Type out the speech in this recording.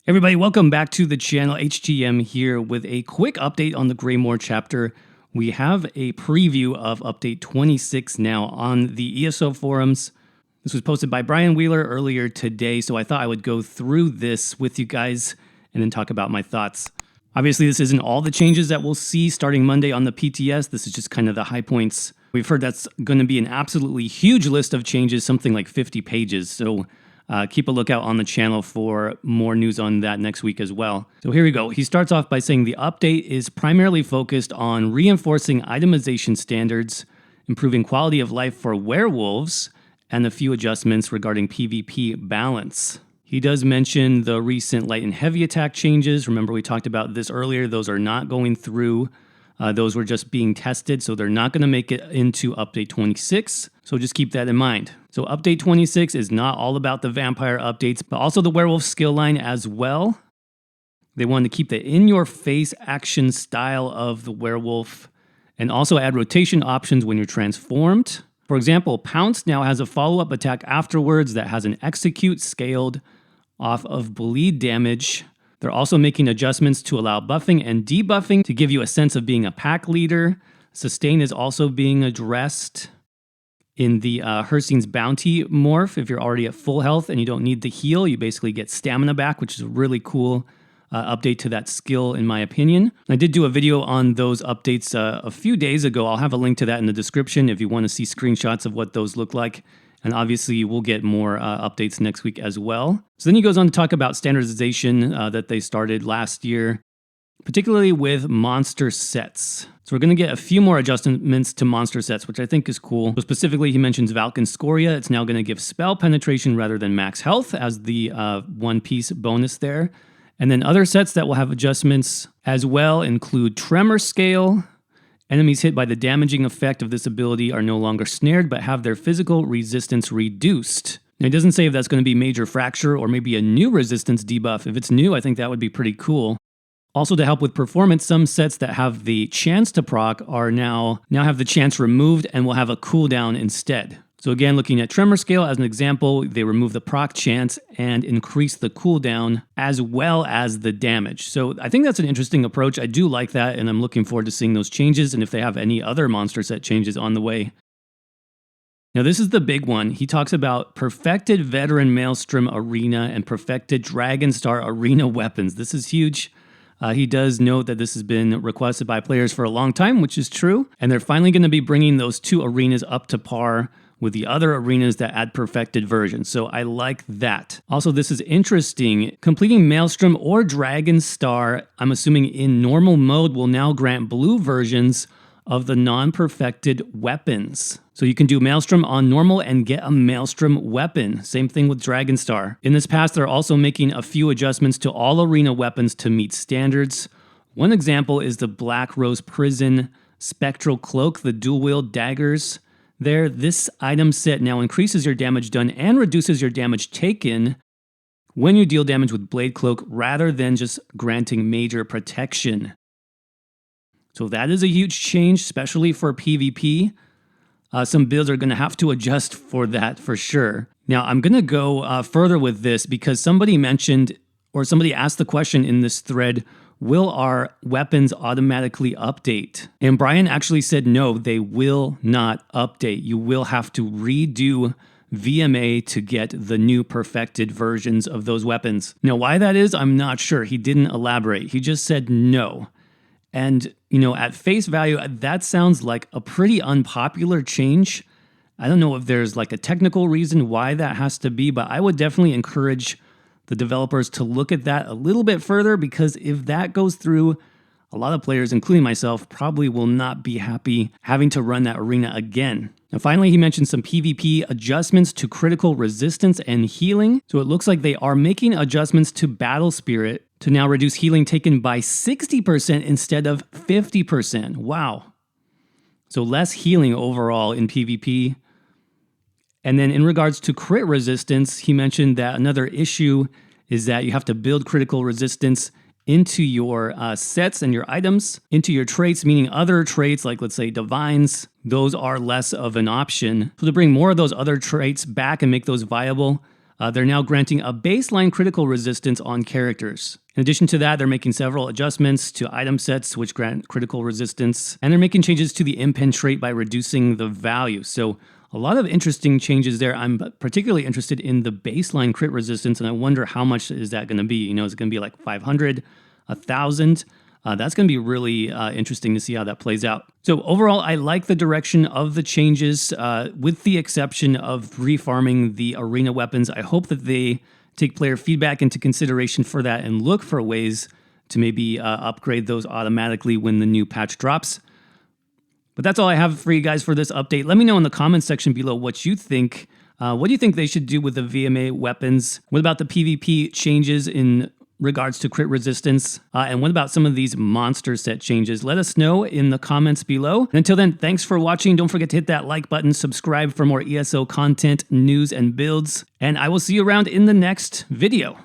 Everybody, welcome back to the channel. HTM here with a quick update on the Greymoor chapter. We have a preview of update 26 now on the ESO forums. This was posted by Brian Wheeler earlier today, so I thought I would go through this with you guys and then talk about my thoughts. Obviously, this isn't all the changes that we'll see starting Monday on the PTS. This is just kind of the high points. We've heard that's going to be an absolutely huge list of changes, something like 50 pages. So keep a lookout on the channel for more news on that next week as well. So here we go. He starts off by saying the update is primarily focused on reinforcing itemization standards, improving quality of life for werewolves, and a few adjustments regarding PvP balance. He does mention the recent light and heavy attack changes. Remember, we talked about this earlier. Those are not going through. Those were just being tested, so they're not going to make it into update 26. So just keep that in mind. So update 26 is not all about the vampire updates, but also the werewolf skill line as well. They wanted to keep the in-your-face action style of the werewolf and also add rotation options when you're transformed. For example, Pounce now has a follow-up attack afterwards that has an execute scaled off of bleed damage. They're also making adjustments to allow buffing and debuffing to give you a sense of being a pack leader. Sustain is also being addressed in the Hircine's Bounty morph. If you're already at full health and you don't need the heal, you basically get stamina back, which is a really cool update to that skill, in my opinion. I did do a video on those updates a few days ago. I'll have a link to that in the description if you want to see screenshots of what those look like. And obviously, we'll get more updates next week as well. So then he goes on to talk about standardization that they started last year, particularly with monster sets. So we're going to get a few more adjustments to monster sets, which I think is cool. So specifically, he mentions Valken Scoria. It's now going to give spell penetration rather than max health as the one-piece bonus there. And then other sets that will have adjustments as well include Tremor Scale. Enemies hit by the damaging effect of this ability are no longer snared, but have their physical resistance reduced. Now, it doesn't say if that's going to be Major Fracture or maybe a new resistance debuff. If it's new, I think that would be pretty cool. Also, to help with performance, some sets that have the chance to proc are now have the chance removed and will have a cooldown instead. So again, looking at Tremor Scale as an example, they remove the proc chance and increase the cooldown as well as the damage. So I think that's an interesting approach. I do like that, and I'm looking forward to seeing those changes and if they have any other monster set changes on the way. Now this is the big one. He talks about perfected Veteran Maelstrom Arena and perfected DragonStar Arena weapons. This is huge. He does note that this has been requested by players for a long time, which is true. And they're finally going to be bringing those two arenas up to par with the other arenas that add perfected versions. So I like that. Also, this is interesting. Completing Maelstrom or DragonStar, I'm assuming in normal mode, will now grant blue versions of the non-perfected weapons. So you can do Maelstrom on normal and get a Maelstrom weapon. Same thing with DragonStar. In this patch, they're also making a few adjustments to all arena weapons to meet standards. One example is the Black Rose Prison Spectral Cloak, the dual-wield daggers. There, this item set now increases your damage done and reduces your damage taken when you deal damage with Blade Cloak rather than just granting major protection. So that is a huge change, especially for PvP. Some builds are going to have to adjust for that for sure. Now, I'm going to go further with this because somebody mentioned, or somebody asked the question in this thread, will our weapons automatically update? And Brian actually said no, they will not update. You will have to redo VMA to get the new perfected versions of those weapons. Now, why that is, I'm not sure. He didn't elaborate. He just said no. And, at face value, that sounds like a pretty unpopular change. I don't know if there's like a technical reason why that has to be, but I would definitely encourage the developers to look at that a little bit further, because if that goes through, a lot of players, including myself, probably will not be happy having to run that arena again. Now, finally, he mentioned some PvP adjustments to critical resistance and healing. So it looks like they are making adjustments to Battle Spirit to now reduce healing taken by 60% instead of 50%. Wow. So less healing overall in PvP. And then in regards to crit resistance, he mentioned that another issue is that you have to build critical resistance into your sets and your items, into your traits, meaning other traits like, let's say, Divines. Those are less of an option. So to bring more of those other traits back and make those viable, They're now granting a baseline critical resistance on characters. In addition to that, they're making several adjustments to item sets which grant critical resistance, and they're making changes to the impen trait by reducing the value. So a lot of interesting changes there. I'm particularly interested in the baseline crit resistance, and I wonder how much is that going to be? You know, is it going to be like 500, 1,000? That's going to be really interesting to see how that plays out. So overall, I like the direction of the changes, with the exception of refarming the arena weapons. I hope that they take player feedback into consideration for that and look for ways to maybe upgrade those automatically when the new patch drops. But that's all I have for you guys for this update. Let me know in the comments section below what you think. What do you think they should do with the VMA weapons? What about the PvP changes in regards to crit resistance? And what about some of these monster set changes? Let us know in the comments below. And until then, thanks for watching. Don't forget to hit that like button, subscribe for more ESO content, news, and builds. And I will see you around in the next video.